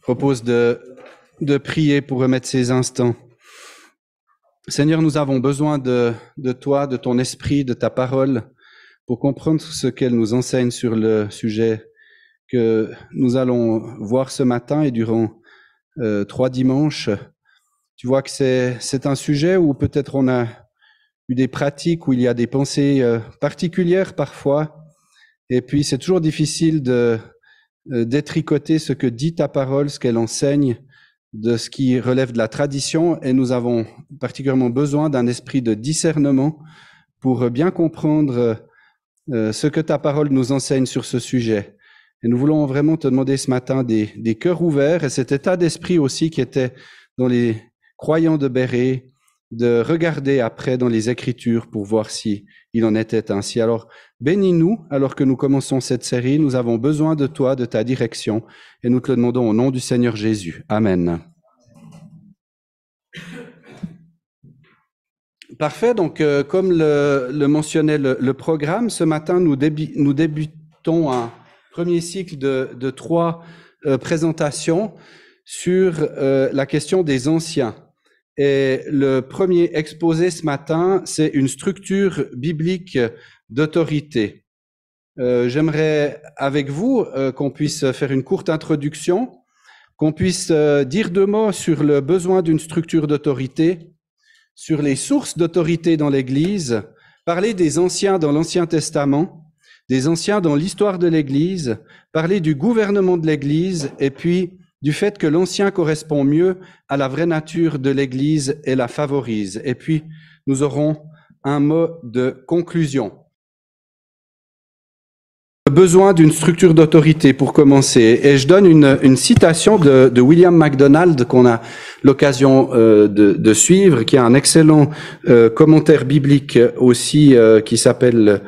propose de prier pour remettre ces instants. Seigneur, nous avons besoin de toi, de ton esprit, de ta parole, pour comprendre ce qu'elle nous enseigne sur le sujet que nous allons voir ce matin et durant 3 dimanches. Tu vois que c'est un sujet où peut-être on a eu des pratiques, où il y a des pensées particulières parfois, et puis c'est toujours difficile de détricoter ce que dit ta parole, ce qu'elle enseigne, de ce qui relève de la tradition, et nous avons particulièrement besoin d'un esprit de discernement pour bien comprendre ce que ta parole nous enseigne sur ce sujet. Et nous voulons vraiment te demander ce matin des cœurs ouverts, et cet état d'esprit aussi qui était dans les croyants de Béret, de regarder après dans les Écritures pour voir si il en était ainsi. Alors, bénis-nous alors que nous commençons cette série. Nous avons besoin de toi, de ta direction, et nous te le demandons au nom du Seigneur Jésus. Amen. Parfait. Donc, comme le mentionnait le programme, ce matin, nous débutons un premier cycle de 3 présentations sur la question des anciens. Et le premier exposé ce matin, c'est une structure biblique d'autorité. J'aimerais avec vous qu'on puisse faire une courte introduction, qu'on puisse dire 2 mots sur le besoin d'une structure d'autorité, sur les sources d'autorité dans l'Église, parler des anciens dans l'Ancien Testament, des anciens dans l'histoire de l'Église, parler du gouvernement de l'Église et puis du fait que l'ancien correspond mieux à la vraie nature de l'Église et la favorise. Et puis, nous aurons un mot de conclusion. Besoin d'une structure d'autorité pour commencer. Et je donne une citation de William MacDonald qu'on a l'occasion de suivre, qui a un excellent commentaire biblique aussi qui s'appelle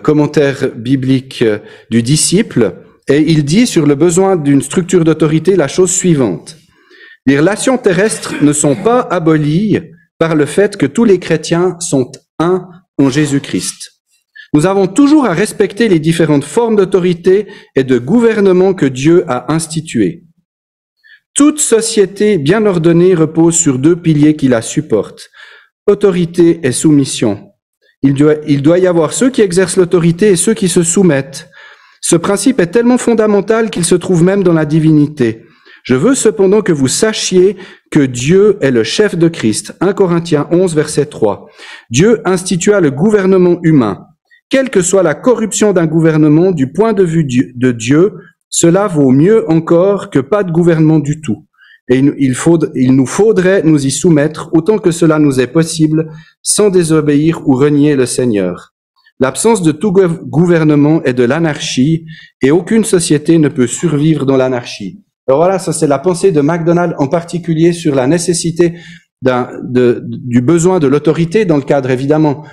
Commentaire biblique du disciple. Et il dit sur le besoin d'une structure d'autorité la chose suivante. Les relations terrestres ne sont pas abolies par le fait que tous les chrétiens sont un en Jésus-Christ. Nous avons toujours à respecter les différentes formes d'autorité et de gouvernement que Dieu a instituées. Toute société bien ordonnée repose sur 2 piliers qui la supportent, autorité et soumission. Il doit y avoir ceux qui exercent l'autorité et ceux qui se soumettent. Ce principe est tellement fondamental qu'il se trouve même dans la divinité. Je veux cependant que vous sachiez que Dieu est le chef de Christ. 1 Corinthiens 11, verset 3. Dieu institua le gouvernement humain. Quelle que soit la corruption d'un gouvernement, du point de vue de Dieu, cela vaut mieux encore que pas de gouvernement du tout. Et il nous faudrait nous y soumettre autant que cela nous est possible, sans désobéir ou renier le Seigneur. L'absence de tout gouvernement est de l'anarchie, et aucune société ne peut survivre dans l'anarchie. Alors voilà, ça c'est la pensée de MacDonald en particulier sur la nécessité du besoin de l'autorité dans le cadre évidemment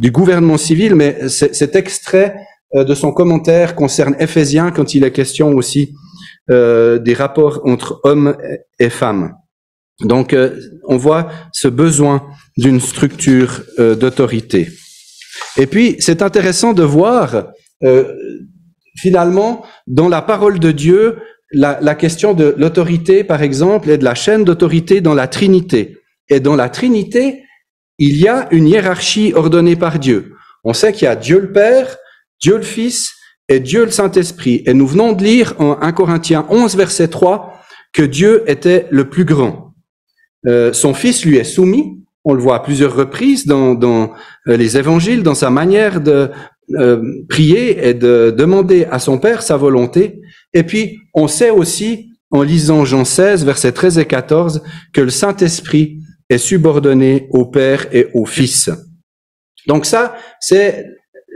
du gouvernement civil, mais cet extrait de son commentaire concerne Éphésiens quand il est question aussi des rapports entre hommes et femmes. Donc on voit ce besoin d'une structure d'autorité. Et puis c'est intéressant de voir finalement dans la parole de Dieu la question de l'autorité par exemple et de la chaîne d'autorité dans la Trinité. Et dans la Trinité, il y a une hiérarchie ordonnée par Dieu. On sait qu'il y a Dieu le Père, Dieu le Fils et Dieu le Saint-Esprit. Et nous venons de lire en 1 Corinthiens 11, verset 3, que Dieu était le plus grand. Son Fils lui est soumis, on le voit à plusieurs reprises dans les évangiles, dans sa manière de prier et de demander à son Père sa volonté. Et puis, on sait aussi, en lisant Jean 16, versets 13 et 14, que le Saint-Esprit est subordonné au Père et au Fils. Donc ça, c'est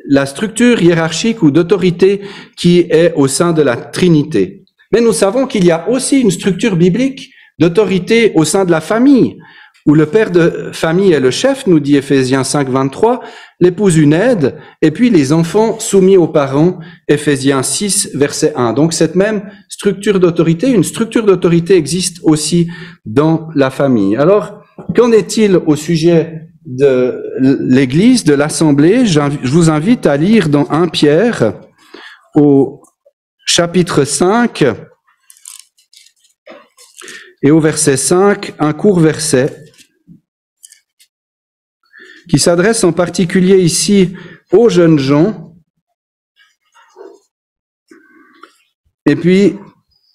la structure hiérarchique ou d'autorité qui est au sein de la Trinité. Mais nous savons qu'il y a aussi une structure biblique d'autorité au sein de la famille, où le père de famille est le chef, nous dit Éphésiens 5, 23, l'épouse une aide, et puis les enfants soumis aux parents, Éphésiens 6, verset 1. Donc cette même structure d'autorité, une structure d'autorité existe aussi dans la famille. Alors, qu'en est-il au sujet de l'Église, de l'Assemblée? Je vous invite à lire dans 1 Pierre, au chapitre 5, Et au verset 5, un court verset qui s'adresse en particulier ici aux jeunes gens. Et puis,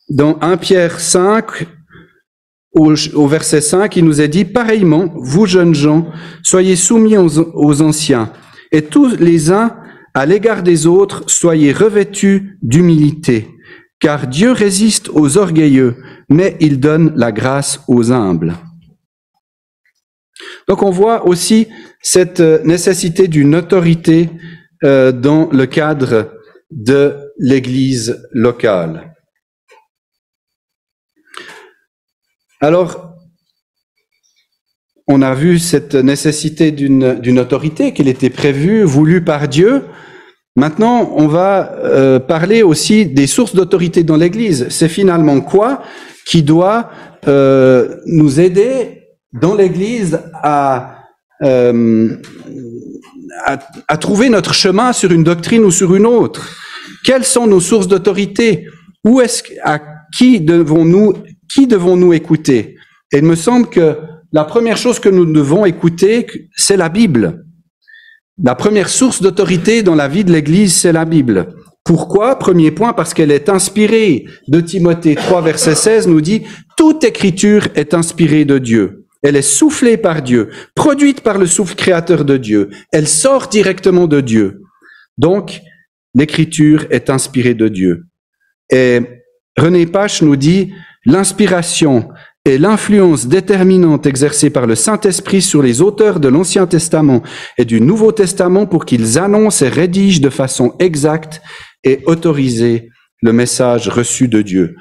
dans 1 Pierre 5, au verset 5, il nous est dit, « Pareillement, vous jeunes gens, soyez soumis aux anciens, et tous les uns, à l'égard des autres, soyez revêtus d'humilité, car Dieu résiste aux orgueilleux, mais il donne la grâce aux humbles. » Donc on voit aussi cette nécessité d'une autorité dans le cadre de l'Église locale. Alors, on a vu cette nécessité d'une autorité, qu'elle était prévue, voulue par Dieu. Maintenant, on va parler aussi des sources d'autorité dans l'Église. C'est finalement quoi qui doit nous aider dans l'Église à trouver notre chemin sur une doctrine ou sur une autre? Quelles sont nos sources d'autorité? Qui devons-nous écouter? Et il me semble que la première chose que nous devons écouter, c'est la Bible. La première source d'autorité dans la vie de l'Église, c'est la Bible. Pourquoi? Premier point, parce qu'elle est inspirée. 2 Timothée 3, verset 16 nous dit « Toute écriture est inspirée de Dieu. Elle est soufflée par Dieu, produite par le souffle créateur de Dieu. Elle sort directement de Dieu. » Donc, l'écriture est inspirée de Dieu. Et René Pache nous dit « L'inspiration et l'influence déterminante exercée par le Saint-Esprit sur les auteurs de l'Ancien Testament et du Nouveau Testament pour qu'ils annoncent et rédigent de façon exacte et autorisée le message reçu de Dieu. »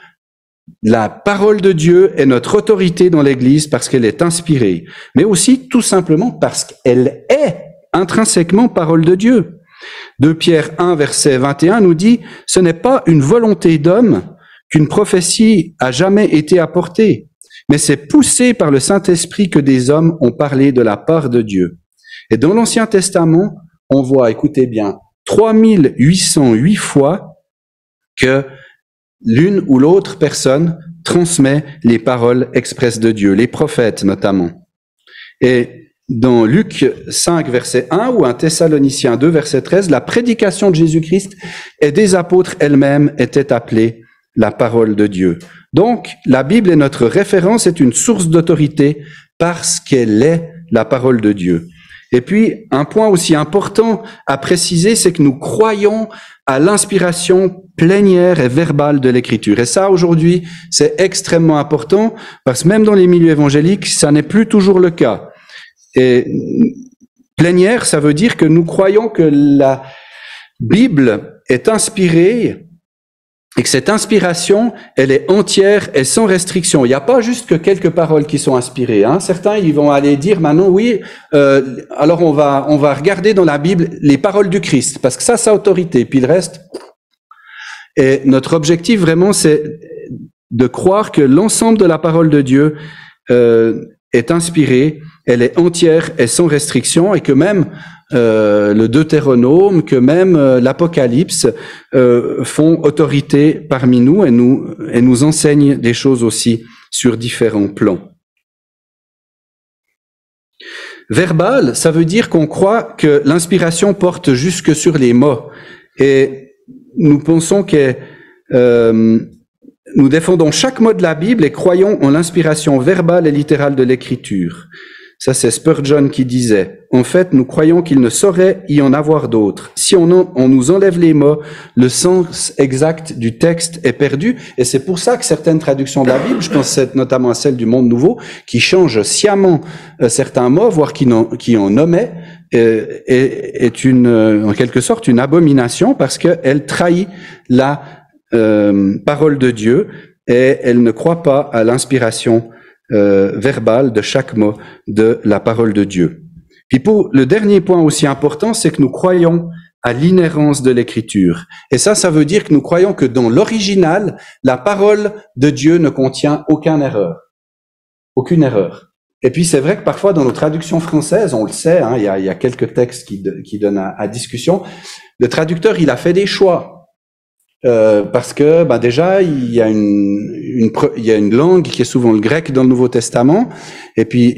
La parole de Dieu est notre autorité dans l'Église parce qu'elle est inspirée, mais aussi tout simplement parce qu'elle est intrinsèquement parole de Dieu. 2 Pierre 1, verset 21 nous dit « Ce n'est pas une volonté d'homme qu'une prophétie a jamais été apportée, mais c'est poussé par le Saint-Esprit que des hommes ont parlé de la part de Dieu. » Et dans l'Ancien Testament, on voit, écoutez bien, 3808 fois que l'une ou l'autre personne transmet les paroles expresses de Dieu, les prophètes notamment. Et dans Luc 5, verset 1, ou 1 Thessaloniciens 2, verset 13, la prédication de Jésus-Christ et des apôtres elles-mêmes était appelée la parole de Dieu. Donc, la Bible est notre référence, est une source d'autorité parce qu'elle est la parole de Dieu. Et puis, un point aussi important à préciser, c'est que nous croyons à l'inspiration plénière et verbale de l'Écriture. Et ça, aujourd'hui, c'est extrêmement important parce que même dans les milieux évangéliques, ça n'est plus toujours le cas. Et plénière, ça veut dire que nous croyons que la Bible est inspirée et que cette inspiration, elle est entière et sans restriction. Il n'y a pas juste que quelques paroles qui sont inspirées. Hein. Certains, ils vont aller dire maintenant, oui, alors on va regarder dans la Bible les paroles du Christ, parce que ça, c'est autorité. Puis le reste. Et notre objectif vraiment, c'est de croire que l'ensemble de la parole de Dieu est inspirée, elle est entière et sans restriction, et que même le Deutéronome, que même l'Apocalypse font autorité parmi nous et nous enseignent des choses aussi sur différents plans. Verbal, ça veut dire qu'on croit que l'inspiration porte jusque sur les mots. Et nous pensons que nous défendons chaque mot de la Bible et croyons en l'inspiration verbale et littérale de l'Écriture. Ça, c'est Spurgeon qui disait, en fait, nous croyons qu'il ne saurait y en avoir d'autres. Si on nous enlève les mots, le sens exact du texte est perdu. Et c'est pour ça que certaines traductions de la Bible, je pense notamment à celle du Monde Nouveau, qui changent sciemment certains mots, voire qui en omet, est en quelque sorte une abomination parce qu'elle trahit la parole de Dieu et elle ne croit pas à l'inspiration verbale de chaque mot de la parole de Dieu. Puis pour le dernier point aussi important, c'est que nous croyons à l'inhérence de l'Écriture. Et ça veut dire que nous croyons que dans l'original, la parole de Dieu ne contient aucune erreur. Aucune erreur. Et puis c'est vrai que parfois dans nos traductions françaises, on le sait, hein, il y a quelques textes qui donnent à discussion, le traducteur il a fait des choix. Parce que déjà il y a il y a une langue qui est souvent le grec dans le Nouveau Testament, et puis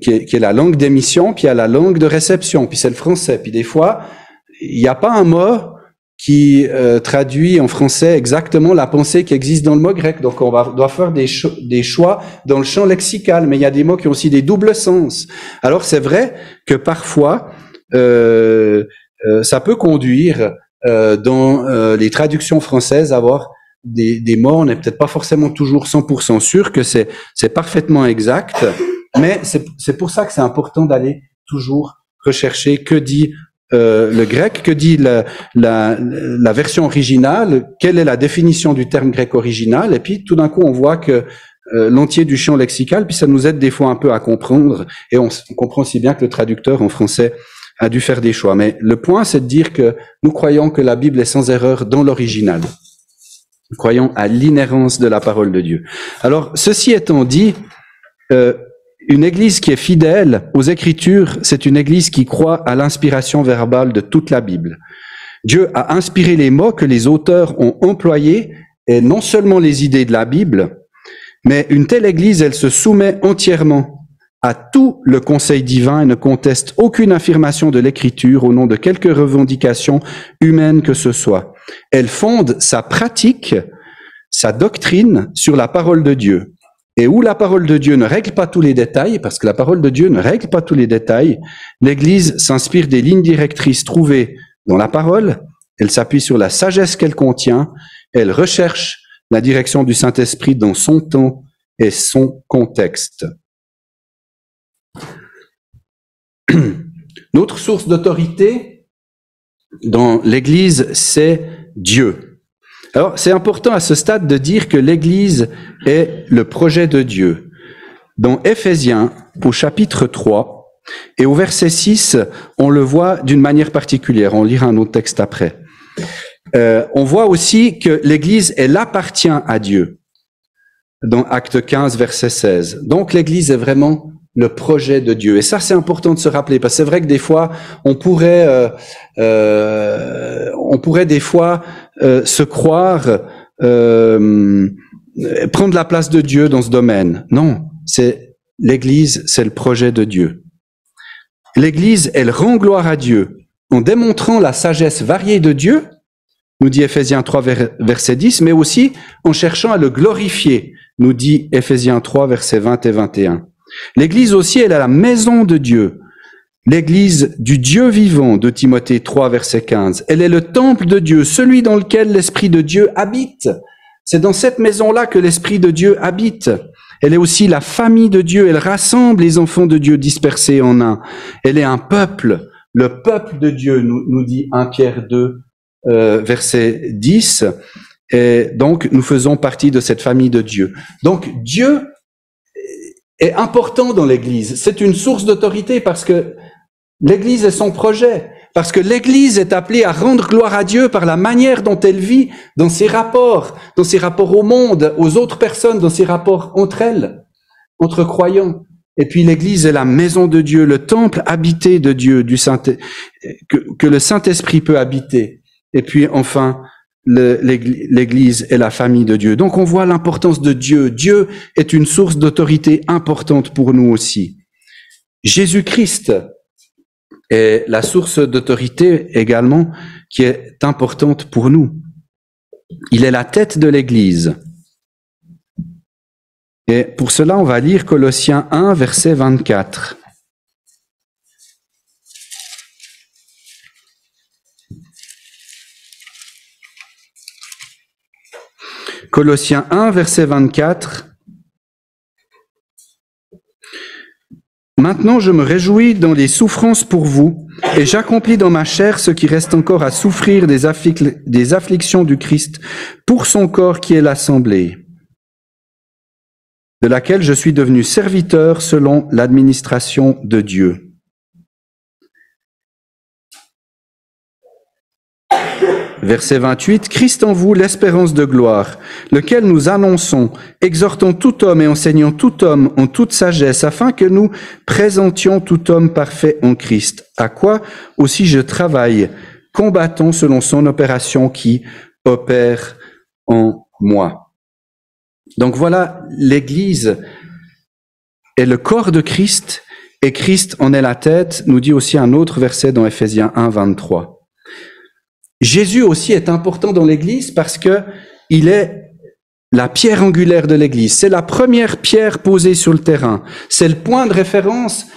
qui est la langue d'émission, puis il y a la langue de réception, puis c'est le français. Puis des fois, il n'y a pas un mot qui traduit en français exactement la pensée qui existe dans le mot grec. Donc on doit faire des choix dans le champ lexical, mais il y a des mots qui ont aussi des doubles sens. Alors c'est vrai que parfois ça peut conduire dans les traductions françaises à avoir des mots, on n'est peut-être pas forcément toujours 100% sûr que c'est parfaitement exact, mais c'est pour ça que c'est important d'aller toujours rechercher que dit le grec, que dit la version originale, quelle est la définition du terme grec original, et puis tout d'un coup on voit que l'entier du champ lexical, puis ça nous aide des fois un peu à comprendre, et on comprend aussi bien que le traducteur en français a dû faire des choix. Mais le point, c'est de dire que nous croyons que la Bible est sans erreur dans l'original. Nous croyons à l'inhérence de la parole de Dieu. Alors, ceci étant dit, une Église qui est fidèle aux Écritures, c'est une Église qui croit à l'inspiration verbale de toute la Bible. Dieu a inspiré les mots que les auteurs ont employés, et non seulement les idées de la Bible, mais une telle Église, elle se soumet entièrement à tout le conseil divin et ne conteste aucune affirmation de l'Écriture au nom de quelque revendication humaine que ce soit. Elle fonde sa pratique, sa doctrine sur la parole de Dieu. Et où la parole de Dieu ne règle pas tous les détails, parce que la parole de Dieu ne règle pas tous les détails, l'Église s'inspire des lignes directrices trouvées dans la parole, elle s'appuie sur la sagesse qu'elle contient, elle recherche la direction du Saint-Esprit dans son temps et son contexte. Notre source d'autorité dans l'Église, c'est Dieu. Alors, c'est important à ce stade de dire que l'Église est le projet de Dieu. Dans Éphésiens, au chapitre 3, et au verset 6, on le voit d'une manière particulière. On lira un autre texte après. On voit aussi que l'Église, elle appartient à Dieu. Dans Acte 15, verset 16. Donc, l'Église est vraiment le projet de Dieu. Et ça, c'est important de se rappeler, parce que c'est vrai que des fois, on pourrait des fois se croire prendre la place de Dieu dans ce domaine. Non, c'est l'Église, c'est le projet de Dieu. L'Église, elle rend gloire à Dieu en démontrant la sagesse variée de Dieu, nous dit Éphésiens 3, verset 10, mais aussi en cherchant à le glorifier, nous dit Éphésiens 3, versets 20 et 21. L'Église aussi, elle est la maison de Dieu, l'Église du Dieu vivant de Timothée 3, verset 15. Elle est le temple de Dieu, celui dans lequel l'Esprit de Dieu habite. C'est dans cette maison-là que l'Esprit de Dieu habite. Elle est aussi la famille de Dieu, elle rassemble les enfants de Dieu dispersés en un. Elle est un peuple, le peuple de Dieu, nous dit 1 Pierre 2, verset 10. Et donc, nous faisons partie de cette famille de Dieu. Donc, Dieu est important dans l'Église. C'est une source d'autorité parce que l'Église est son projet. Parce que l'Église est appelée à rendre gloire à Dieu par la manière dont elle vit dans ses rapports au monde, aux autres personnes, dans ses rapports entre elles, entre croyants. Et puis l'Église est la maison de Dieu, le temple habité de Dieu, que le Saint-Esprit peut habiter. Et puis enfin, l'Église est la famille de Dieu. Donc on voit l'importance de Dieu. Dieu est une source d'autorité importante pour nous aussi. Jésus-Christ est la source d'autorité également qui est importante pour nous. Il est la tête de l'Église. Et pour cela, on va lire Colossiens 1, verset 24. Colossiens 1, verset 24. Maintenant, je me réjouis dans les souffrances pour vous, et j'accomplis dans ma chair ce qui reste encore à souffrir des afflictions du Christ pour son corps qui est l'assemblée, de laquelle je suis devenu serviteur selon l'administration de Dieu. Verset 28, Christ en vous, l'espérance de gloire, lequel nous annonçons, exhortons tout homme et enseignons tout homme en toute sagesse, afin que nous présentions tout homme parfait en Christ. À quoi aussi je travaille, combattant selon son opération qui opère en moi. Donc voilà, l'Église est le corps de Christ et Christ en est la tête, nous dit aussi un autre verset dans Ephésiens 1, 23. Jésus aussi est important dans l'Église parce que il est la pierre angulaire de l'Église. C'est la première pierre posée sur le terrain. C'est le point de référence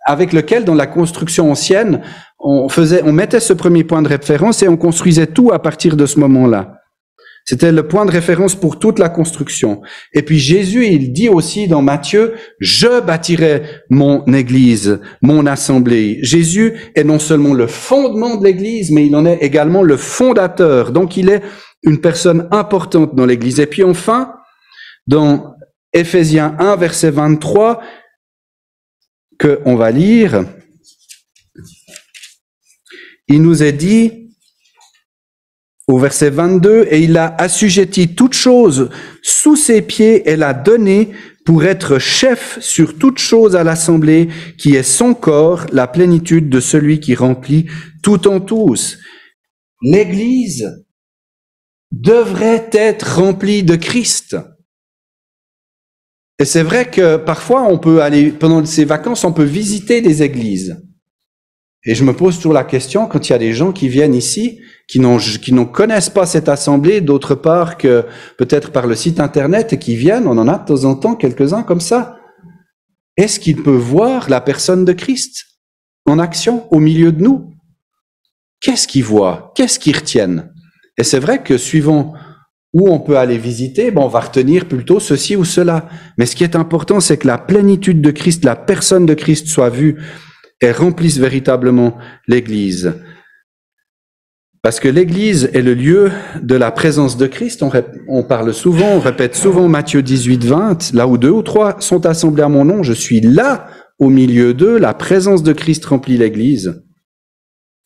avec lequel, dans la construction ancienne, on mettait ce premier point de référence et on construisait tout à partir de ce moment-là. C'était le point de référence pour toute la construction. Et puis Jésus, il dit aussi dans Matthieu, « Je bâtirai mon Église, mon assemblée ». Jésus est non seulement le fondement de l'Église, mais il en est également le fondateur. Donc il est une personne importante dans l'Église. Et puis enfin, dans Ephésiens 1, verset 23, qu'on va lire, il nous est dit, au verset 22, « Et il a assujetti toute chose sous ses pieds et l'a donné pour être chef sur toute chose à l'assemblée, qui est son corps, la plénitude de celui qui remplit tout en tous. » L'Église devrait être remplie de Christ. Et c'est vrai que parfois on peut aller, pendant ces vacances, on peut visiter des églises. Et je me pose toujours la question, quand il y a des gens qui viennent ici, qui ne connaissent pas cette assemblée, d'autre part que peut-être par le site internet, et qui viennent, on en a de temps en temps quelques-uns comme ça. Est-ce qu'ils peuvent voir la personne de Christ en action au milieu de nous? Qu'est-ce qu'ils voient? Qu'est-ce qu'ils retiennent? Et c'est vrai que suivant où on peut aller visiter, on va retenir plutôt ceci ou cela. Mais ce qui est important, c'est que la plénitude de Christ, la personne de Christ soit vue et remplisse véritablement l'Église. Parce que l'Église est le lieu de la présence de Christ. On parle souvent, on répète souvent Matthieu 18, 20, là où 2 ou 3 sont assemblés à mon nom, je suis là au milieu d'eux, la présence de Christ remplit l'Église.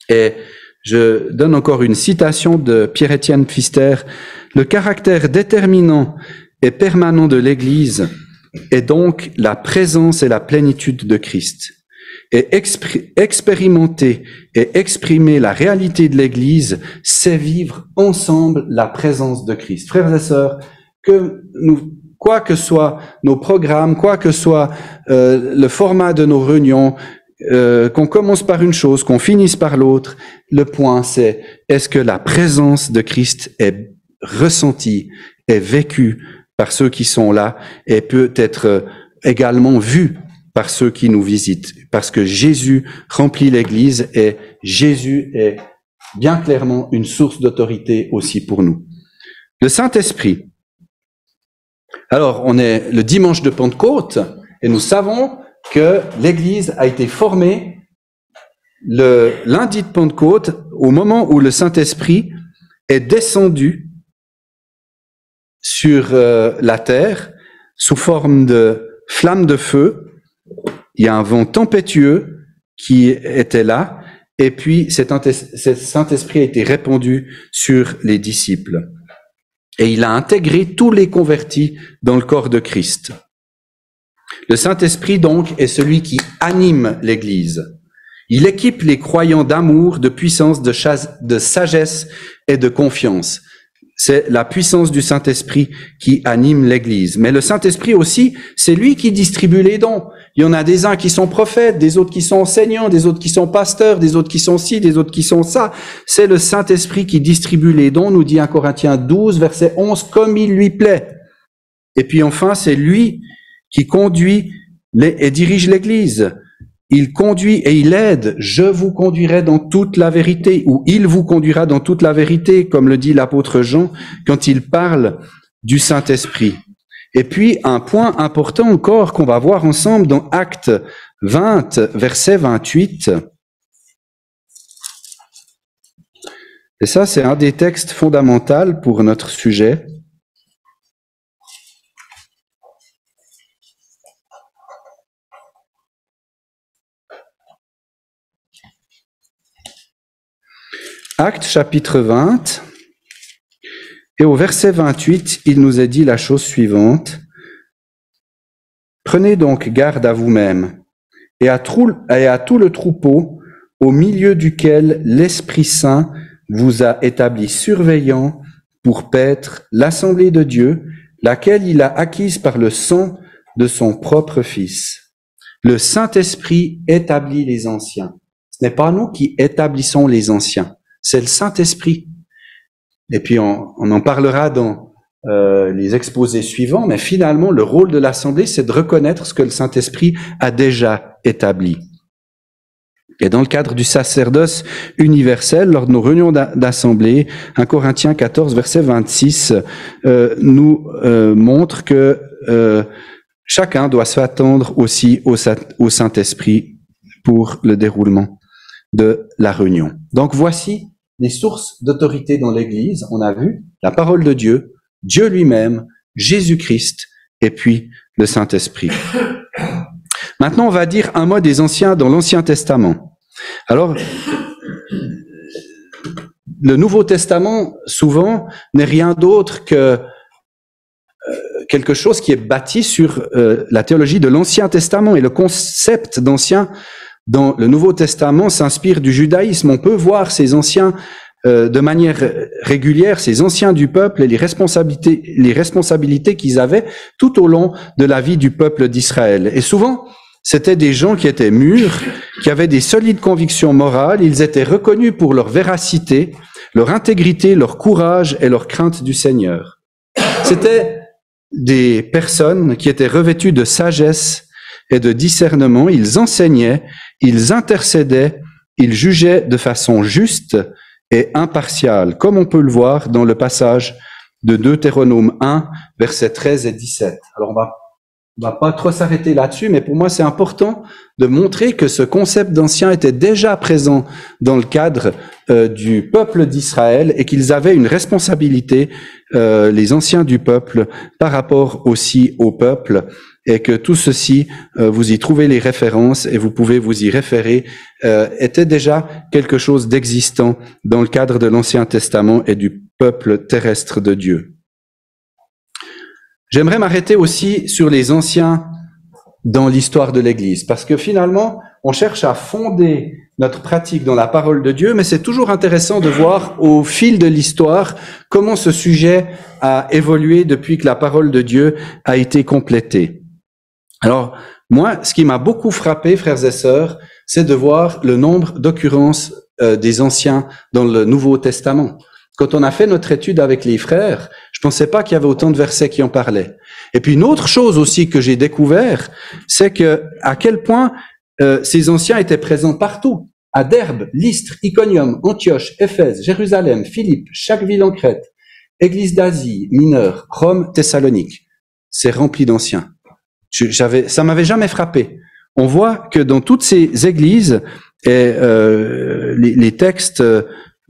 Et je donne encore une citation de Pierre-Étienne Pfister. Le caractère déterminant et permanent de l'Église est donc la présence et la plénitude de Christ. Et expérimenter et exprimer la réalité de l'Église, c'est vivre ensemble la présence de Christ. Frères et sœurs, quoi que soient nos programmes, quoi que soit le format de nos réunions, qu'on commence par une chose, qu'on finisse par l'autre, le point c'est, est-ce que la présence de Christ est ressentie, est vécue par ceux qui sont là et peut être également vue par ceux qui nous visitent, parce que Jésus remplit l'Église et Jésus est bien clairement une source d'autorité aussi pour nous. Le Saint-Esprit. Alors, on est le dimanche de Pentecôte et nous savons que l'Église a été formée le lundi de Pentecôte au moment où le Saint-Esprit est descendu sur la terre sous forme de flamme de feu. Il y a un vent tempétueux qui était là, et puis cet Saint-Esprit a été répandu sur les disciples. Et il a intégré tous les convertis dans le corps de Christ. Le Saint-Esprit, donc, est celui qui anime l'Église. Il équipe les croyants d'amour, de puissance, de sagesse et de confiance. C'est la puissance du Saint-Esprit qui anime l'Église. Mais le Saint-Esprit aussi, c'est lui qui distribue les dons. Il y en a des uns qui sont prophètes, des autres qui sont enseignants, des autres qui sont pasteurs, des autres qui sont ci, des autres qui sont ça. C'est le Saint-Esprit qui distribue les dons, nous dit 1 Corinthiens 12, verset 11, comme il lui plaît. Et puis enfin, c'est lui qui conduit et dirige l'Église. Il conduit et il aide. Je vous conduirai dans toute la vérité, ou il vous conduira dans toute la vérité, comme le dit l'apôtre Jean quand il parle du Saint-Esprit. Et puis, un point important encore qu'on va voir ensemble dans Actes 20, verset 28. Et ça, c'est un des textes fondamentaux pour notre sujet. Actes chapitre 20, et au verset 28, il nous est dit la chose suivante. « Prenez donc garde à vous-même et à tout le troupeau au milieu duquel l'Esprit Saint vous a établi surveillant pour paître l'assemblée de Dieu, laquelle il a acquise par le sang de son propre Fils. Le Saint-Esprit établit les anciens. Ce n'est pas nous qui établissons les anciens, c'est le Saint-Esprit. Et puis on en parlera dans les exposés suivants, mais finalement le rôle de l'Assemblée, c'est de reconnaître ce que le Saint-Esprit a déjà établi. Et dans le cadre du sacerdoce universel, lors de nos réunions d'assemblée, 1 Corinthiens 14, verset 26, nous montre que chacun doit s'attendre aussi au Saint-Esprit pour le déroulement de la réunion. Donc voici les sources d'autorité dans l'Église. On a vu la parole de Dieu, Dieu lui-même, Jésus-Christ, et puis le Saint-Esprit. Maintenant, on va dire un mot des anciens dans l'Ancien Testament. Alors, le Nouveau Testament, souvent, n'est rien d'autre que quelque chose qui est bâti sur la théologie de l'Ancien Testament. Et le concept d'ancien dans le Nouveau Testament s'inspire du judaïsme. On peut voir ces anciens de manière régulière, ces anciens du peuple et les responsabilités qu'ils avaient tout au long de la vie du peuple d'Israël. Et souvent, c'était des gens qui étaient mûrs, qui avaient des solides convictions morales. Ils étaient reconnus pour leur véracité, leur intégrité, leur courage et leur crainte du Seigneur. C'était des personnes qui étaient revêtues de sagesse et de discernement. Ils enseignaient, ils intercédaient, ils jugeaient de façon juste et impartiale, comme on peut le voir dans le passage de Deutéronome 1, versets 13 et 17. Alors on va pas trop s'arrêter là-dessus, mais pour moi c'est important de montrer que ce concept d'ancien était déjà présent dans le cadre du peuple d'Israël et qu'ils avaient une responsabilité, les anciens du peuple, par rapport aussi au peuple, et que tout ceci, vous y trouvez les références et vous pouvez vous y référer, était déjà quelque chose d'existant dans le cadre de l'Ancien Testament et du peuple terrestre de Dieu. J'aimerais m'arrêter aussi sur les anciens dans l'histoire de l'Église, parce que finalement, on cherche à fonder notre pratique dans la parole de Dieu, mais c'est toujours intéressant de voir au fil de l'histoire comment ce sujet a évolué depuis que la parole de Dieu a été complétée. Alors, moi, ce qui m'a beaucoup frappé, frères et sœurs, c'est de voir le nombre d'occurrences des anciens dans le Nouveau Testament. Quand on a fait notre étude avec les frères, je pensais pas qu'il y avait autant de versets qui en parlaient. Et puis une autre chose aussi que j'ai découvert, c'est que à quel point ces anciens étaient présents partout. À Derbe, Lystre, Iconium, Antioche, Éphèse, Jérusalem, Philippe, chaque ville en Crète, Église d'Asie mineure, Rome, Thessalonique. C'est rempli d'anciens. Ça m'avait jamais frappé. On voit que dans toutes ces églises, et les textes,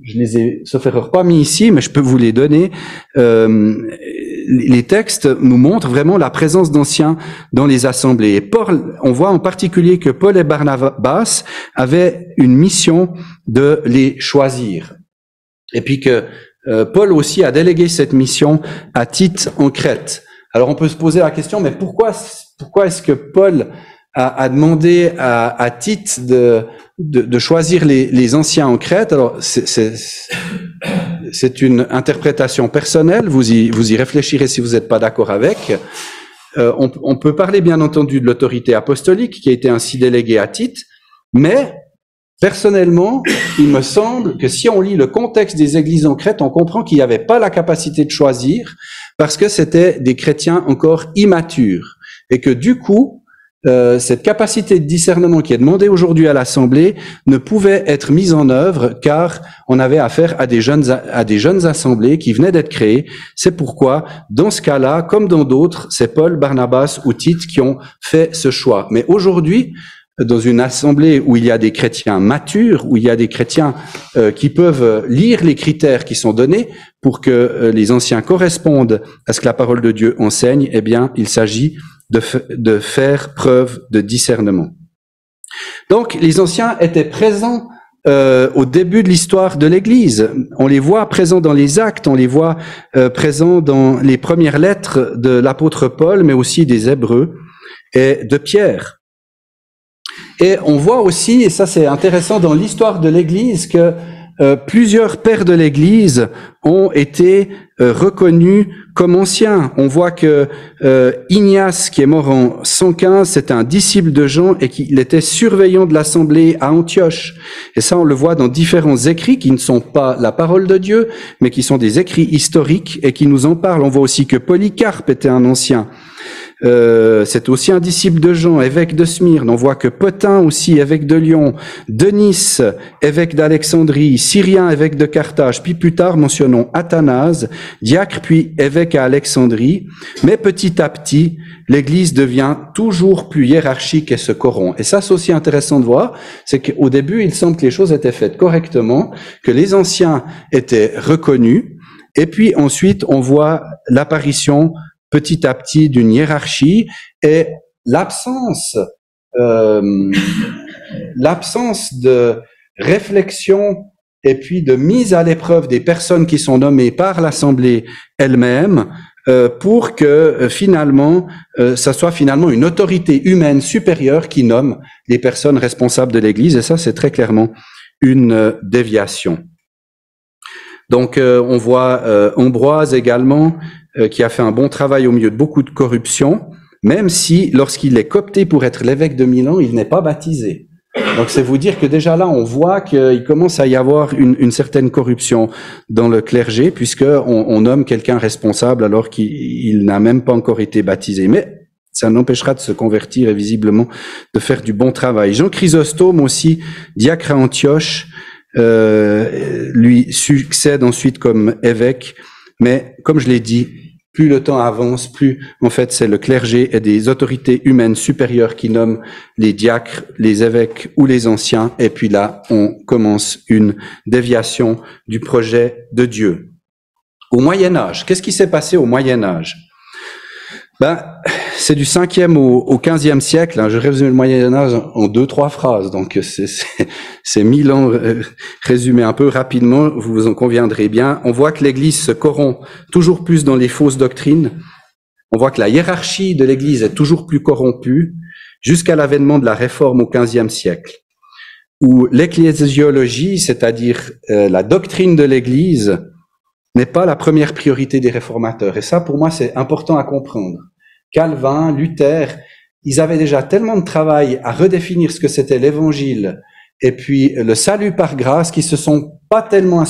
je les ai, sauf erreur, pas mis ici, mais je peux vous les donner. Les textes nous montrent vraiment la présence d'anciens dans les assemblées. Et Paul, on voit en particulier que Paul et Barnabas avaient une mission de les choisir. Et puis que Paul aussi a délégué cette mission à Tite en Crète. Alors on peut se poser la question, mais pourquoi est-ce que Paul a demandé à Tite de choisir les anciens en Crète? Alors c'est une interprétation personnelle, vous y réfléchirez si vous n'êtes pas d'accord avec. On peut parler bien entendu de l'autorité apostolique qui a été ainsi déléguée à Tite, mais personnellement, il me semble que si on lit le contexte des églises en Crète, on comprend qu'il n'y avait pas la capacité de choisir parce que c'était des chrétiens encore immatures et que du coup, cette capacité de discernement qui est demandée aujourd'hui à l'Assemblée ne pouvait être mise en œuvre car on avait affaire à des jeunes assemblées qui venaient d'être créées. C'est pourquoi, dans ce cas-là, comme dans d'autres, c'est Paul, Barnabas ou Tite qui ont fait ce choix. Mais aujourd'hui, dans une assemblée où il y a des chrétiens matures, où il y a des chrétiens qui peuvent lire les critères qui sont donnés pour que les anciens correspondent à ce que la parole de Dieu enseigne, eh bien, il s'agit de faire preuve de discernement. Donc, les anciens étaient présents au début de l'histoire de l'Église. On les voit présents dans les actes, on les voit présents dans les premières lettres de l'apôtre Paul, mais aussi des Hébreux et de Pierre. Et on voit aussi, et ça c'est intéressant dans l'histoire de l'Église, que plusieurs pères de l'Église ont été reconnus comme anciens. On voit que Ignace, qui est mort en 115, c'était un disciple de Jean et qu'il était surveillant de l'assemblée à Antioche. Et ça, on le voit dans différents écrits qui ne sont pas la parole de Dieu, mais qui sont des écrits historiques et qui nous en parlent. On voit aussi que Polycarpe était un ancien. C'est aussi un disciple de Jean, évêque de Smyrne. On voit que Potin aussi, évêque de Lyon, Denis, évêque d'Alexandrie, Cyrien, évêque de Carthage, puis plus tard mentionnons Athanase, diacre puis évêque à Alexandrie. Mais petit à petit, l'Église devient toujours plus hiérarchique et se corrompt. Et ça, c'est aussi intéressant de voir, c'est qu'au début, il semble que les choses étaient faites correctement, que les anciens étaient reconnus, et puis ensuite, on voit l'apparition petit à petit d'une hiérarchie et l'absence de réflexion et puis de mise à l'épreuve des personnes qui sont nommées par l'Assemblée elle-même pour que finalement ça soit finalement une autorité humaine supérieure qui nomme les personnes responsables de l'Église, et ça c'est très clairement une déviation. Donc on voit Ambroise également qui a fait un bon travail au milieu de beaucoup de corruption, même si, lorsqu'il est coopté pour être l'évêque de Milan, il n'est pas baptisé. Donc, c'est vous dire que déjà là, on voit qu'il commence à y avoir une certaine corruption dans le clergé, puisqu'on nomme quelqu'un responsable alors qu'il n'a même pas encore été baptisé. Mais ça n'empêchera de se convertir et visiblement de faire du bon travail. Jean Chrysostome aussi, diacre à Antioche, lui succède ensuite comme évêque. Mais comme je l'ai dit, plus le temps avance, plus en fait c'est le clergé et des autorités humaines supérieures qui nomment les diacres, les évêques ou les anciens. Et puis là, on commence une déviation du projet de Dieu. Au Moyen Âge, qu'est-ce qui s'est passé au Moyen Âge? C'est du 5e au 15e siècle. Je résume le Moyen Âge en 2-3 phrases. Donc, c'est 1000 ans résumés un peu rapidement, vous vous en conviendrez bien. On voit que l'Église se corrompt toujours plus dans les fausses doctrines. On voit que la hiérarchie de l'Église est toujours plus corrompue jusqu'à l'avènement de la Réforme au 15e siècle, où l'ecclésiologie, c'est-à-dire la doctrine de l'Église, n'est pas la première priorité des réformateurs. Et ça, pour moi, c'est important à comprendre. Calvin, Luther, ils avaient déjà tellement de travail à redéfinir ce que c'était l'Évangile et puis le salut par grâce qu'ils se sont pas tellement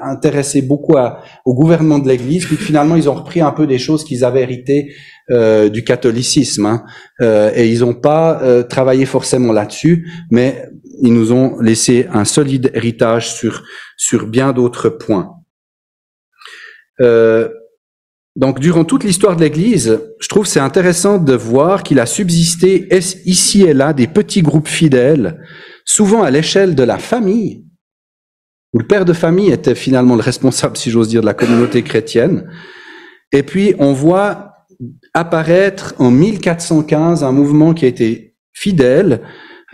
intéressés beaucoup au gouvernement de l'Église, puis finalement ils ont repris un peu des choses qu'ils avaient héritées du catholicisme, et ils n'ont pas travaillé forcément là-dessus, mais ils nous ont laissé un solide héritage sur bien d'autres points. Donc, durant toute l'histoire de l'Église, je trouve c'est intéressant de voir qu'il a subsisté ici et là des petits groupes fidèles, souvent à l'échelle de la famille, où le père de famille était finalement le responsable, si j'ose dire, de la communauté chrétienne. Et puis, on voit apparaître en 1415 un mouvement qui a été fidèle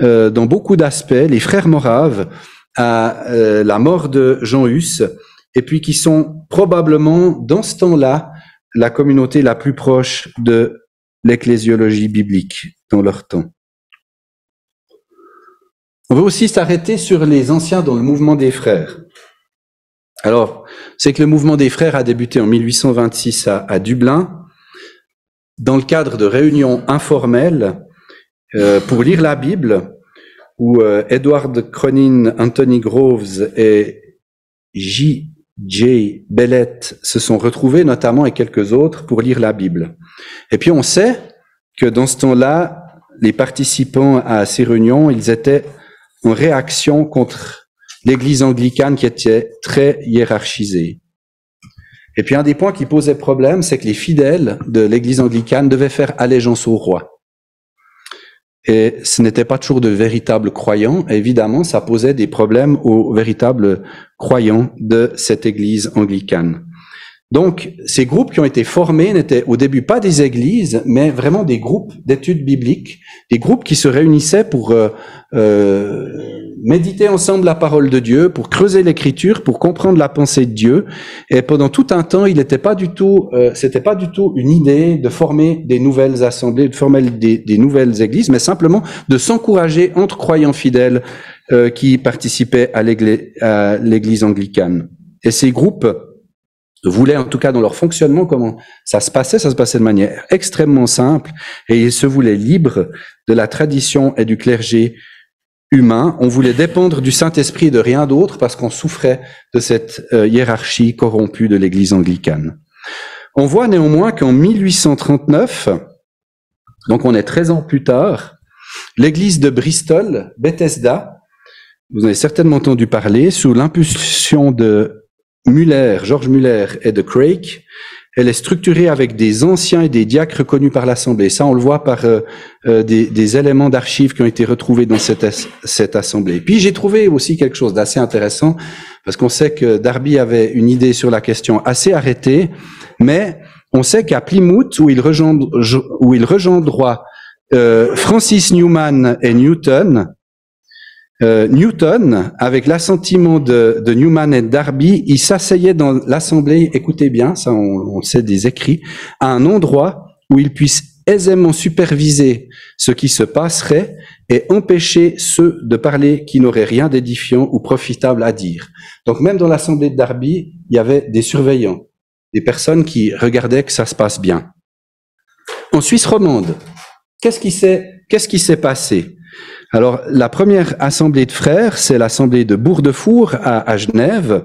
dans beaucoup d'aspects, les frères moraves, à la mort de Jean Hus, et puis qui sont probablement, dans ce temps-là, la communauté la plus proche de l'ecclésiologie biblique dans leur temps. On veut aussi s'arrêter sur les anciens dans le mouvement des frères. Alors, c'est que le mouvement des frères a débuté en 1826 à Dublin, dans le cadre de réunions informelles pour lire la Bible, où Edward Cronin, Anthony Groves et J. Bellett se sont retrouvés, notamment et quelques autres, pour lire la Bible. Et puis on sait que dans ce temps-là, les participants à ces réunions, ils étaient en réaction contre l'Église anglicane qui était très hiérarchisée. Et puis un des points qui posait problème, c'est que les fidèles de l'Église anglicane devaient faire allégeance au roi. Et ce n'était pas toujours de véritables croyants. Et évidemment, ça posait des problèmes aux véritables croyants de cette église anglicane. Donc, ces groupes qui ont été formés n'étaient au début pas des églises, mais vraiment des groupes d'études bibliques, des groupes qui se réunissaient pour méditer ensemble la parole de Dieu, pour creuser l'écriture, pour comprendre la pensée de Dieu. Et pendant tout un temps, il n'était pas du tout, c'était pas du tout une idée de former des nouvelles assemblées, de former des nouvelles églises, mais simplement de s'encourager entre croyants fidèles qui participaient à l'église anglicane. Et ces groupes voulaient, en tout cas dans leur fonctionnement, comment ça se passait de manière extrêmement simple, et ils se voulaient libres de la tradition et du clergé humain. On voulait dépendre du Saint-Esprit et de rien d'autre parce qu'on souffrait de cette hiérarchie corrompue de l'église anglicane. On voit néanmoins qu'en 1839, donc on est 13 ans plus tard, l'église de Bristol, Bethesda, vous avez certainement entendu parler, sous l'impulsion de George Muller et de Craik, elle est structurée avec des anciens et des diacres reconnus par l'Assemblée. Ça, on le voit par des éléments d'archives qui ont été retrouvés dans cette Assemblée. Puis j'ai trouvé aussi quelque chose d'assez intéressant, parce qu'on sait que Darby avait une idée sur la question assez arrêtée, mais on sait qu'à Plymouth, où il rejoindra Francis Newman et Newton, avec l'assentiment de Newman et de Darby, il s'asseyait dans l'Assemblée, écoutez bien, ça on sait des écrits, à un endroit où il puisse aisément superviser ce qui se passerait et empêcher ceux de parler qui n'auraient rien d'édifiant ou profitable à dire. Donc même dans l'Assemblée de Darby, il y avait des surveillants, des personnes qui regardaient que ça se passe bien. En Suisse romande, qu'est-ce qui s'est passé? Alors, la première assemblée de frères, c'est l'assemblée de Bourg-de-Four à Genève,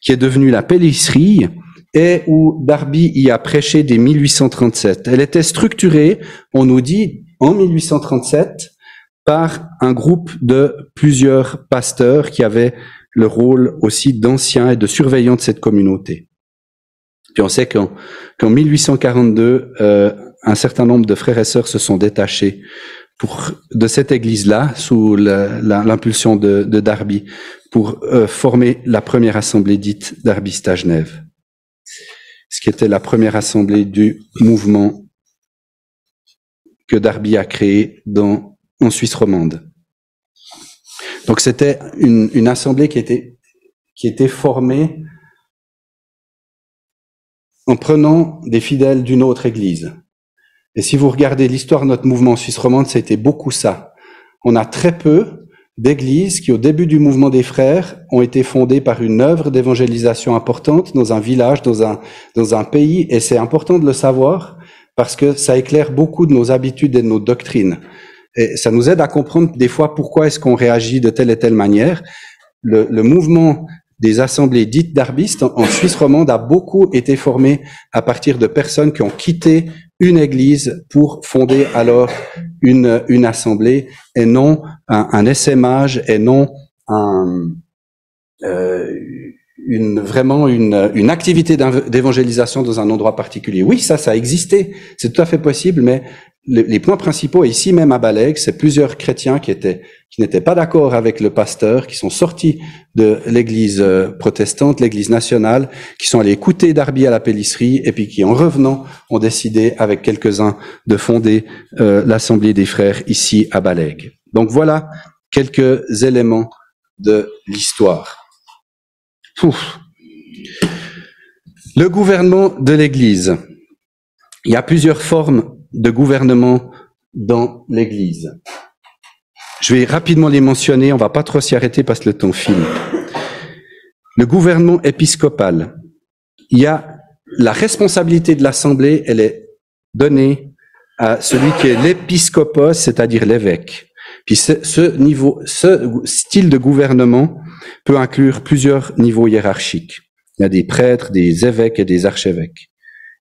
qui est devenue la Pélissserie, et où Darby y a prêché dès 1837. Elle était structurée, on nous dit, en 1837, par un groupe de plusieurs pasteurs qui avaient le rôle aussi d'anciens et de surveillants de cette communauté. Puis on sait qu'en 1842, un certain nombre de frères et sœurs se sont détachés de cette église-là, sous l'impulsion de Darby, pour former la première assemblée dite darbiste à Genève, ce qui était la première assemblée du mouvement que Darby a créé en Suisse romande. Donc c'était une assemblée qui était formée en prenant des fidèles d'une autre église. Et si vous regardez l'histoire de notre mouvement en Suisse romande, ça a été beaucoup ça. On a très peu d'églises qui, au début du mouvement des frères, ont été fondées par une œuvre d'évangélisation importante dans un village, dans un pays. Et c'est important de le savoir parce que ça éclaire beaucoup de nos habitudes et de nos doctrines. Et ça nous aide à comprendre des fois pourquoi est-ce qu'on réagit de telle et telle manière. Le mouvement des assemblées dites darbistes en Suisse romande a beaucoup été formé à partir de personnes qui ont quitté une église pour fonder alors une assemblée et non un essaimage et non une activité d'évangélisation dans un endroit particulier. Oui, ça a existé, c'est tout à fait possible, mais les points principaux, et ici même à Balègue, c'est plusieurs chrétiens qui n'étaient pas d'accord avec le pasteur, qui sont sortis de l'église protestante, l'église nationale, qui sont allés écouter Darby à la Pélissserie, et puis qui, en revenant, ont décidé, avec quelques-uns, de fonder l'Assemblée des frères ici à Balègue. Donc voilà quelques éléments de l'histoire. Le gouvernement de l'Église. Il y a plusieurs formes de gouvernement dans l'Église. Je vais rapidement les mentionner, on va pas trop s'y arrêter parce que le temps file. Le gouvernement épiscopal. Il y a la responsabilité de l'Assemblée, elle est donnée à celui qui est l'épiscopos, c'est-à-dire l'évêque. Puis ce style de gouvernement peut inclure plusieurs niveaux hiérarchiques. Il y a des prêtres, des évêques et des archevêques.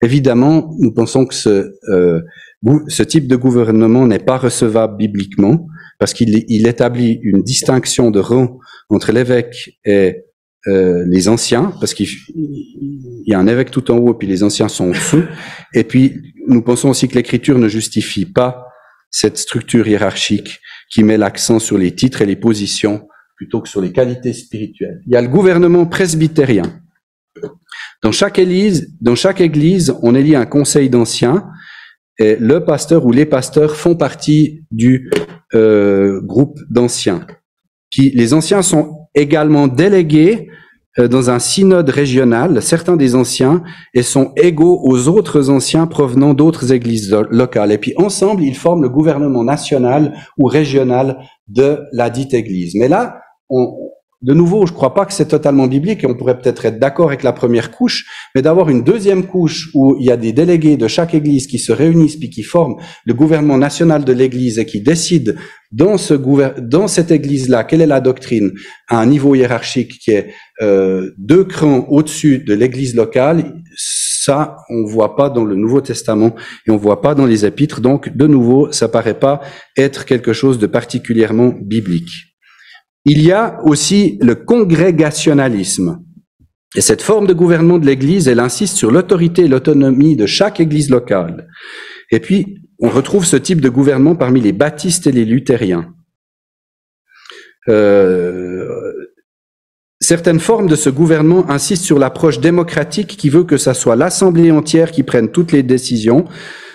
Évidemment, nous pensons que ce type de gouvernement n'est pas recevable bibliquement parce qu'il établit une distinction de rang entre l'évêque et les anciens, parce qu'il y a un évêque tout en haut et puis les anciens sont en dessous. Et puis, nous pensons aussi que l'Écriture ne justifie pas cette structure hiérarchique qui met l'accent sur les titres et les positions plutôt que sur les qualités spirituelles. Il y a le gouvernement presbytérien. Dans chaque église, on élit un conseil d'anciens et le pasteur ou les pasteurs font partie du groupe d'anciens. Puis les anciens sont également délégués dans un synode régional certains des anciens et sont égaux aux autres anciens provenant d'autres églises locales. Et puis ensemble, ils forment le gouvernement national ou régional de la dite église. Mais là, de nouveau, je ne crois pas que c'est totalement biblique et on pourrait peut-être être d'accord avec la première couche, mais d'avoir une deuxième couche où il y a des délégués de chaque église qui se réunissent puis qui forment le gouvernement national de l'église et qui décident dans cette église-là, quelle est la doctrine à un niveau hiérarchique qui est 2 crans au-dessus de l'église locale, ça, on voit pas dans le Nouveau Testament et on voit pas dans les épîtres. Donc, de nouveau, ça paraît pas être quelque chose de particulièrement biblique. Il y a aussi le congrégationalisme. Et cette forme de gouvernement de l'Église, elle insiste sur l'autorité et l'autonomie de chaque Église locale. Et puis, on retrouve ce type de gouvernement parmi les baptistes et les luthériens. Certaines formes de ce gouvernement insistent sur l'approche démocratique qui veut que ça soit l'Assemblée entière qui prenne toutes les décisions,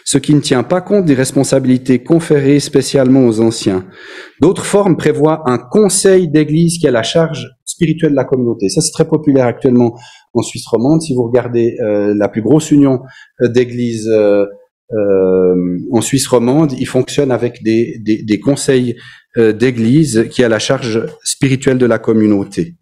ce qui ne tient pas compte des responsabilités conférées spécialement aux anciens. D'autres formes prévoient un conseil d'église qui a la charge spirituelle de la communauté. Ça, c'est très populaire actuellement en Suisse romande. Si vous regardez la plus grosse union d'églises en Suisse romande, ils fonctionnent avec des conseils d'église qui a la charge spirituelle de la communauté.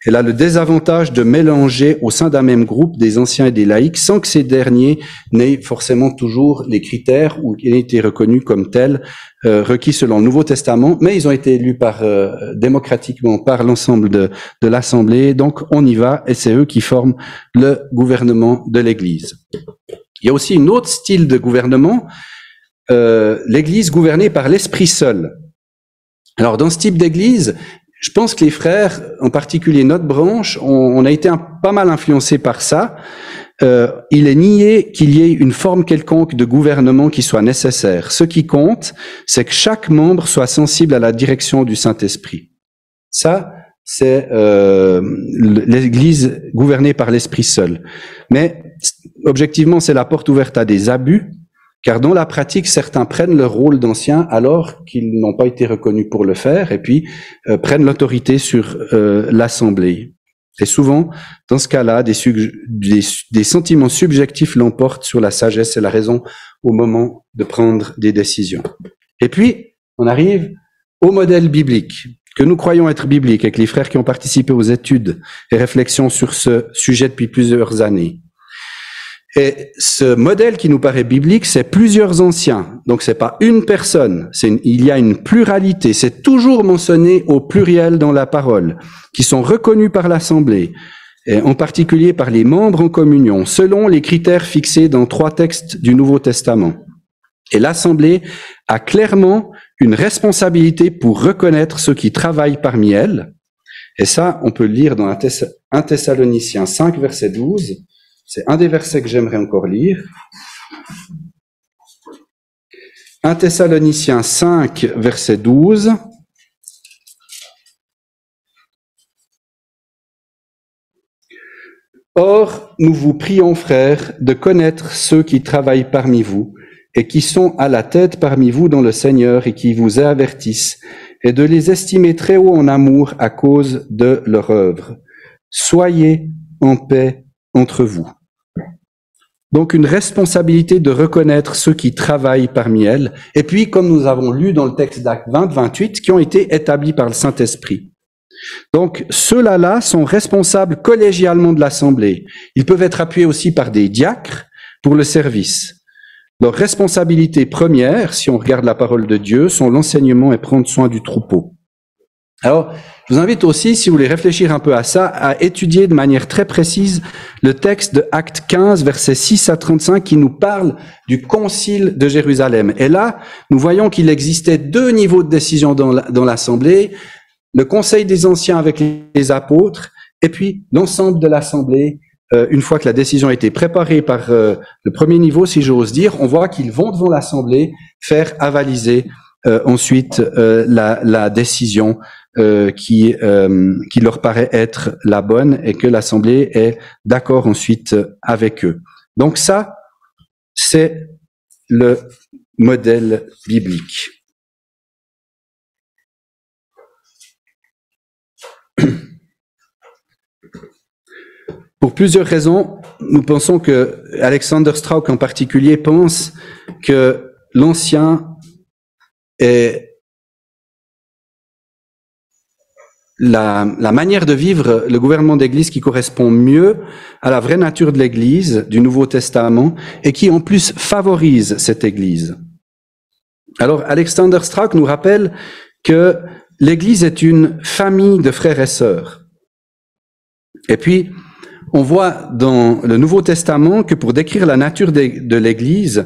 Et là, le désavantage de mélanger au sein d'un même groupe des anciens et des laïcs sans que ces derniers n'aient forcément toujours les critères ou aient été reconnus comme tels, requis selon le Nouveau Testament, mais ils ont été élus démocratiquement par l'ensemble de l'Assemblée, donc on y va et c'est eux qui forment le gouvernement de l'Église. Il y a aussi un autre style de gouvernement, l'Église gouvernée par l'Esprit seul. Alors dans ce type d'Église, je pense que les frères, en particulier notre branche, on a été pas mal influencés par ça. Il est nié qu'il y ait une forme quelconque de gouvernement qui soit nécessaire. Ce qui compte, c'est que chaque membre soit sensible à la direction du Saint-Esprit. Ça, c'est l'Église gouvernée par l'Esprit seul. Mais objectivement, c'est la porte ouverte à des abus, car dans la pratique, certains prennent le rôle d'anciens alors qu'ils n'ont pas été reconnus pour le faire, et puis prennent l'autorité sur l'Assemblée. Et souvent, dans ce cas-là, des sentiments subjectifs l'emportent sur la sagesse et la raison au moment de prendre des décisions. Et puis, on arrive au modèle biblique, que nous croyons être biblique, avec les frères qui ont participé aux études et réflexions sur ce sujet depuis plusieurs années. Et ce modèle qui nous paraît biblique, c'est plusieurs anciens. Donc c'est pas une personne, il y a une pluralité. C'est toujours mentionné au pluriel dans la parole, qui sont reconnus par l'Assemblée, et en particulier par les membres en communion, selon les critères fixés dans 3 textes du Nouveau Testament. Et l'Assemblée a clairement une responsabilité pour reconnaître ceux qui travaillent parmi elles. Et ça, on peut le lire dans 1 Thessaloniciens 5, verset 12. C'est un des versets que j'aimerais encore lire. 1 Thessaloniciens 5, verset 12. Or, nous vous prions, frères, de connaître ceux qui travaillent parmi vous et qui sont à la tête parmi vous dans le Seigneur et qui vous avertissent, et de les estimer très haut en amour à cause de leur œuvre. Soyez en paix entre vous. Donc une responsabilité de reconnaître ceux qui travaillent parmi elles, et puis comme nous avons lu dans le texte d'Actes 20, 28, qui ont été établis par le Saint-Esprit. Donc ceux-là sont responsables collégialement de l'Assemblée. Ils peuvent être appuyés aussi par des diacres pour le service. Leur responsabilité première, si on regarde la parole de Dieu, sont l'enseignement et prendre soin du troupeau. Alors, je vous invite aussi, si vous voulez réfléchir un peu à ça, à étudier de manière très précise le texte de Actes 15, versets 6 à 35, qui nous parle du concile de Jérusalem. Et là, nous voyons qu'il existait 2 niveaux de décision dans l'Assemblée, le conseil des anciens avec les apôtres, et puis l'ensemble de l'Assemblée. Une fois que la décision a été préparée par le premier niveau, si j'ose dire, on voit qu'ils vont devant l'Assemblée faire avaliser ensuite la décision qui leur paraît être la bonne et que l'Assemblée est d'accord ensuite avec eux. Donc ça, c'est le modèle biblique. Pour plusieurs raisons, nous pensons que Alexander Strauch en particulier pense que l'Ancien est la manière de vivre le gouvernement d'Église qui correspond mieux à la vraie nature de l'Église du Nouveau Testament et qui en plus favorise cette Église. Alors Alexander Strauch nous rappelle que l'Église est une famille de frères et sœurs. Et puis, on voit dans le Nouveau Testament que pour décrire la nature de l'Église,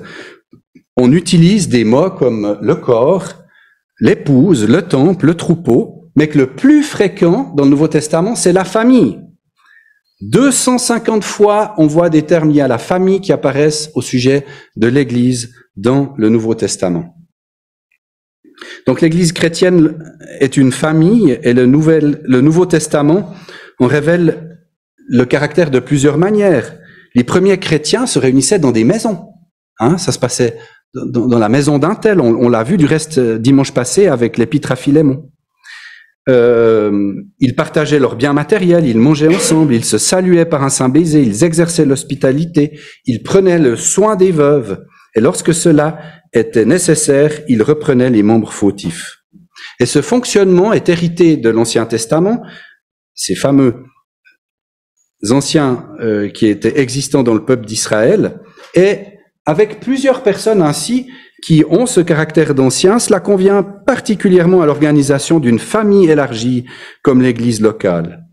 on utilise des mots comme le corps, l'épouse, le temple, le troupeau, mais que le plus fréquent dans le Nouveau Testament, c'est la famille. 250 fois, on voit des termes liés à la famille qui apparaissent au sujet de l'Église dans le Nouveau Testament. Donc l'Église chrétienne est une famille et le Nouveau Testament, on révèle le caractère de plusieurs manières. Les premiers chrétiens se réunissaient dans des maisons. Ça se passait dans la maison d'un tel. On l'a vu du reste dimanche passé avec l'épître à Philémon. Ils partageaient leurs biens matériels, ils mangeaient ensemble, ils se saluaient par un saint baiser, ils exerçaient l'hospitalité, ils prenaient le soin des veuves. Et lorsque cela était nécessaire, ils reprenaient les membres fautifs. Et ce fonctionnement est hérité de l'Ancien Testament, ces fameux anciens qui étaient existants dans le peuple d'Israël, et avec plusieurs personnes ainsi qui ont ce caractère d'ancien, cela convient particulièrement à l'organisation d'une famille élargie comme l'Église locale.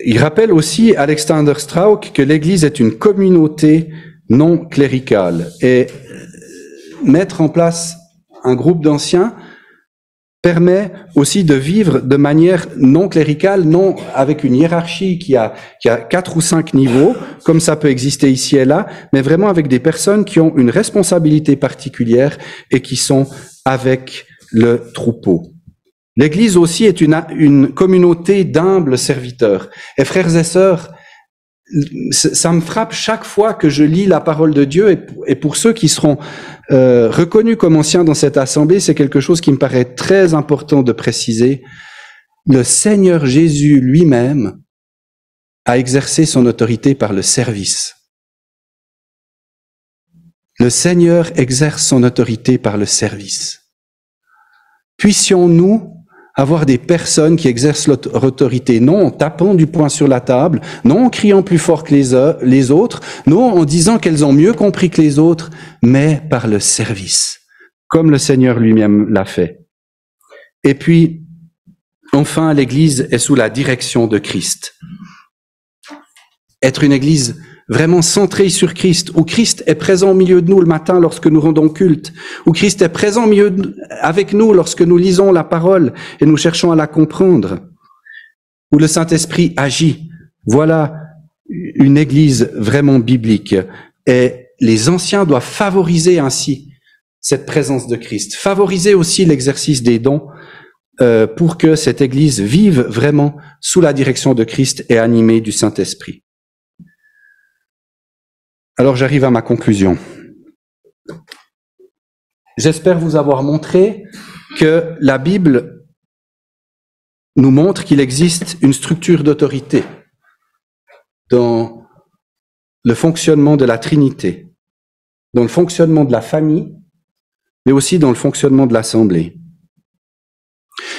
Il rappelle aussi, Alexander Strauch, que l'Église est une communauté non cléricale, et mettre en place un groupe d'anciens permet aussi de vivre de manière non cléricale, non avec une hiérarchie qui a 4 ou 5 niveaux, comme ça peut exister ici et là, mais vraiment avec des personnes qui ont une responsabilité particulière et qui sont avec le troupeau. L'Église aussi est une communauté d'humbles serviteurs. Et frères et sœurs, ça me frappe chaque fois que je lis la parole de Dieu, et pour ceux qui seront reconnus comme anciens dans cette assemblée, c'est quelque chose qui me paraît très important de préciser. Le Seigneur Jésus lui-même a exercé son autorité par le service. Le Seigneur exerce son autorité par le service. Puissions-nous avoir des personnes qui exercent leur autorité, non en tapant du poing sur la table, non en criant plus fort que les autres, non en disant qu'elles ont mieux compris que les autres, mais par le service, comme le Seigneur lui-même l'a fait. Et puis, enfin, l'Église est sous la direction de Christ. Être une Église vraiment centrée sur Christ, où Christ est présent au milieu de nous le matin lorsque nous rendons culte, où Christ est présent avec nous lorsque nous lisons la parole et nous cherchons à la comprendre, où le Saint-Esprit agit. Voilà une Église vraiment biblique. Et les anciens doivent favoriser ainsi cette présence de Christ, favoriser aussi l'exercice des dons pour que cette Église vive vraiment sous la direction de Christ et animée du Saint-Esprit. Alors j'arrive à ma conclusion. J'espère vous avoir montré que la Bible nous montre qu'il existe une structure d'autorité dans le fonctionnement de la Trinité, dans le fonctionnement de la famille, mais aussi dans le fonctionnement de l'Assemblée.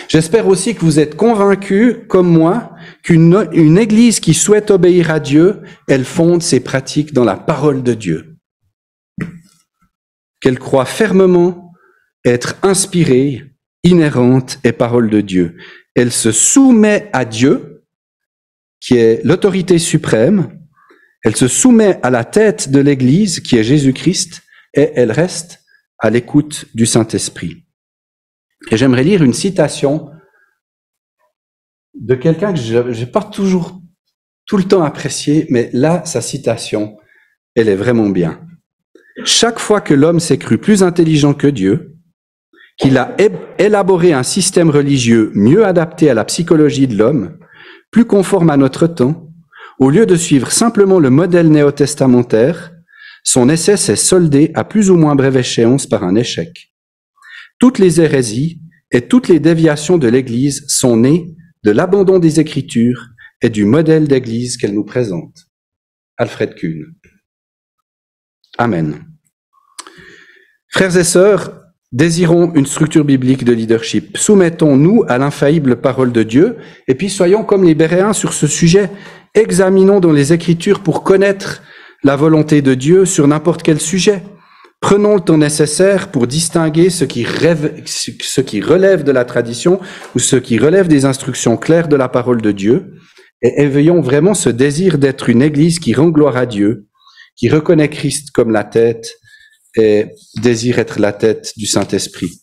J'espère aussi que vous êtes convaincus, comme moi, qu'une Église qui souhaite obéir à Dieu, elle fonde ses pratiques dans la parole de Dieu. Qu'elle croit fermement être inspirée, inhérente et parole de Dieu. Elle se soumet à Dieu, qui est l'autorité suprême. Elle se soumet à la tête de l'Église, qui est Jésus-Christ, et elle reste à l'écoute du Saint-Esprit. Et j'aimerais lire une citation de quelqu'un que je n'ai pas toujours tout le temps apprécié, mais là, sa citation, elle est vraiment bien. Chaque fois que l'homme s'est cru plus intelligent que Dieu, qu'il a élaboré un système religieux mieux adapté à la psychologie de l'homme, plus conforme à notre temps, au lieu de suivre simplement le modèle néo-testamentaire, son essai s'est soldé à plus ou moins brève échéance par un échec. Toutes les hérésies et toutes les déviations de l'Église sont nées de l'abandon des Écritures et du modèle d'Église qu'elle nous présente. Alfred Kuhn. Amen. Frères et sœurs, désirons une structure biblique de leadership. Soumettons-nous à l'infaillible parole de Dieu, et puis soyons comme les Béréens sur ce sujet. Examinons dans les Écritures pour connaître la volonté de Dieu sur n'importe quel sujet. Prenons le temps nécessaire pour distinguer ce qui relève de la tradition ou ce qui relève des instructions claires de la parole de Dieu, et éveillons vraiment ce désir d'être une Église qui rend gloire à Dieu, qui reconnaît Christ comme la tête et désire être la tête du Saint-Esprit.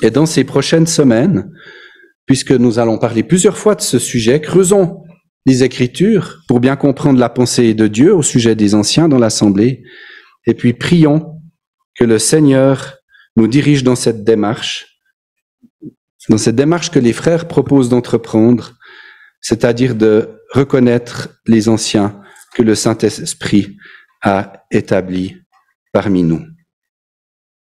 Et dans ces prochaines semaines, puisque nous allons parler plusieurs fois de ce sujet, creusons les Écritures pour bien comprendre la pensée de Dieu au sujet des anciens dans l'Assemblée, et puis prions que le Seigneur nous dirige dans cette démarche que les frères proposent d'entreprendre, c'est-à-dire de reconnaître les anciens que le Saint-Esprit a établis parmi nous.